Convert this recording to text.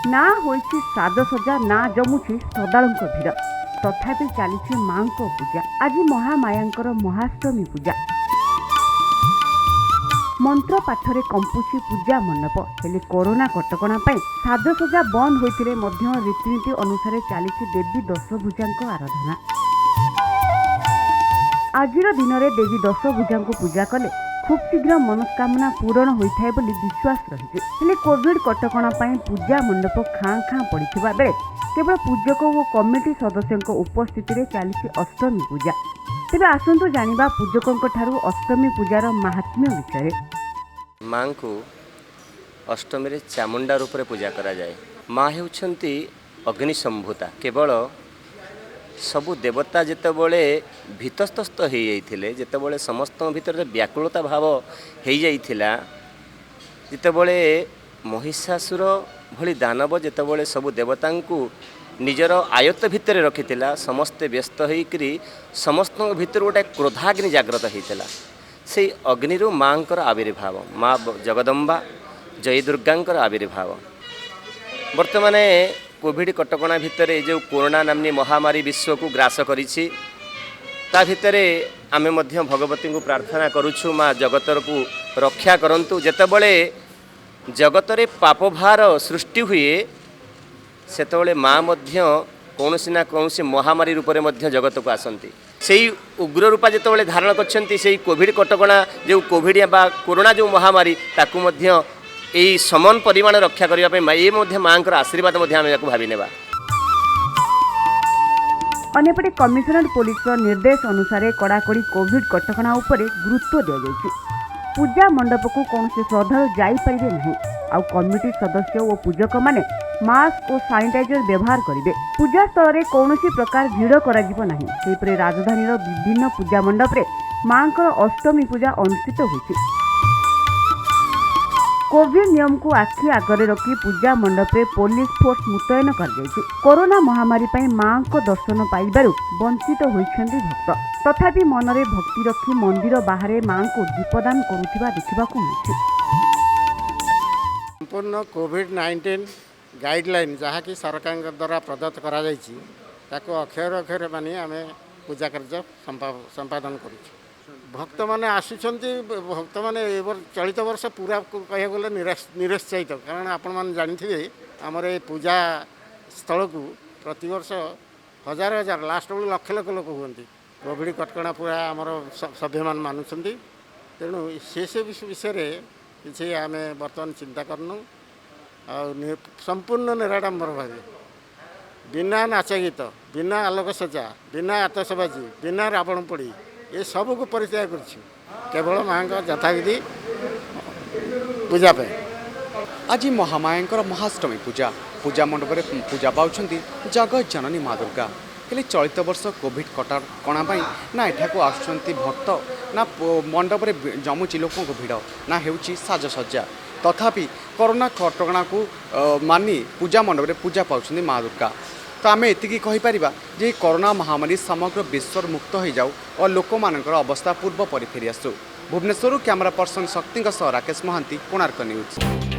ना होइछि साजसज्जा ना जमुछि श्रद्धालुंक भिड़ तथापि चली मां को पूजा। आज महामायांकर महाष्टमी पूजा मंत्र पाठरे कंपुछि पूजा मंडप। हेले कोरोना कटकणा पाई साजसज्जा बंद होइथिले मध्य रीतिनीति अनुसार चली देवी दशभुजांक आराधना। आजिर दिन में देवी दशभुजांक पूजा कले खूब शीघ्र मनस्कामना पूरण होइथाय बोली विश्वास रही। हेले कोविड कटकणा पाई पूजा मंडप खाँ खाँ पड़िथिबा बेले केवल पूजक और कमिटी सदस्यों उपस्थित में चली अष्टमी पूजा। तेज आसतु जानिबा पूजकों ठारू अष्टमी पूजार महात्म्य विषय। माँ को अष्टमी रे चामुंडा रूप में पूजा करा जाए। माँ हेउछंती अग्निसंभूता। केवल सबु देवता जितेबले भीतस्तस्त हो जाइथिले, जितेबले समस्त भीतर व्याकुलता भाव हो जाइथिला, जितेबले महिषासुर भली दानव जितेबले सबु देवतांकु निजर आयत्त भितर रखिथिला, समस्ते व्यस्त होइकरी समस्त भीतर गोटे क्रोधाग्नि जागृत होइथिला। से अग्नि माँकर आविर्भाव, माँ जगदम्बा जय दुर्गांकर आविर्भाव। वर्तमान कोविड कटकणा भितर जो कोरोना नामनी महामारी विश्व को ग्रास करिछि, ता भितरे आमे मध्य भगवती को प्रार्थना करुछु माँ जगतर को रक्षा करंतु। जेतेबले जगतरे पापभार सृष्टि हुए सेतेबले माँ मध्य कौनसी ना कौनसी महामारी रूप में जगत को आसती। से उग्र रूपा जितेबाला धारण करछंती से कोविड कटकणा जो कोविड बा कोरोना जो महामारी ताकू मध्य यही समान परिमाण रक्षा करने ये माँ आशीर्वाद भावी नेबा। अन्यपटे कमिशनरेट पुलिस निर्देश अनुसार कड़ाकड़ी कोविड कटकणा उपरे गुरुत्व दिया जायछि। पूजा मंडप को कौन से श्रद्धालु जाइपारे नहीं। आउ कमिटी सदस्य और पूजक माने मास्क और सानिटाइजर व्यवहार करेंगे। पूजा स्थल में कौन प्रकार भिड़ कर राजधानी विभिन्न पूजा मंडप रे मांकर अष्टमी पूजा अनुष्ठित होती। कोविड नियम को आखि आगरे रखी पूजा मंडप रे पुलिस फोर्स मुतयन कर जायछि। कोरोना महामारी पई मां को दर्शन पाइबारु वंचित होइछन्ति भक्त, तथापि मनरे भक्ति रखी मंदिर बाहर मां को दीपदान करुथिबा देखिबाकू मिलछि। संपूर्ण कोविड-19 गाइडलाइन जहाँ कि सरकार द्वारा प्रदत्त करा जायछि ताको अक्षर अक्षर मानि आमे पूजा कार्य संपादन करूँ। भक्त मैंने आसुंच भक्त मैंने चलित वर्ष पूरा कह गले निरुत्साहित, कारण आपण मैंने जानी आमर ये पूजा स्थल को प्रति वर्ष हजार हजार लास्ट बेलू लक्ष लक्ष लोक हुए। कोविड कटकणा पूरा आमर सभ्य मान मानुंट, तेणु से विषय किसी आम बर्तमान चिंता करनु। संपूर्ण निराडंबर भाव बिना नाच गीत, बिना आलोक सज्जा, बिना आतसबाजी, बिना रावण पोड़ी ये सब को परित्याग कर केवल माँ का यथाविधि पूजा पे। आज महामायांकर महाष्टमी पूजा पूजा मंडप में पूजा पाउछंती जगत जननी माँ दुर्गा। हेले चलित वर्ष कोविड कटकणा ना एठाको आसुछंती भक्त ना मंडप में जमुची लोकों भिड़ ना हेउची साजसज्जा, तथापि कोरोना कटकणा को मानी पूजा मंडप में पूजा पाउछंती माँ दुर्गा। तो आम एतिकी कहीपर जे कोरोना महामारी समग्र विश्व मुक्त हो जाऊ और लोक मानकर अवस्था पूर्व परि फेरी आसु। भुवनेश्वर कैमरा पर्सन शक्ति राकेश महांती, कोणार्क न्यूज।